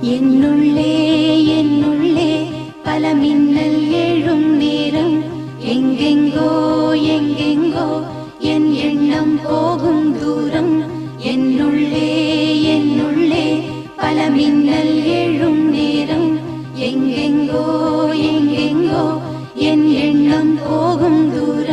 என்னுள்ளே என்னுள்ளே பல மின்னல் எழும் நேரம் எங்கெங்கோ எங்கெங்கோ என் எண்ணம் போகும் தூரம் என்னுள்ளே என்னுள்ளே பல மின்னல் எழும் நேரம் எங்கெங்கோ எங்கெங்கோ என் எண்ணம் போகும் தூரம்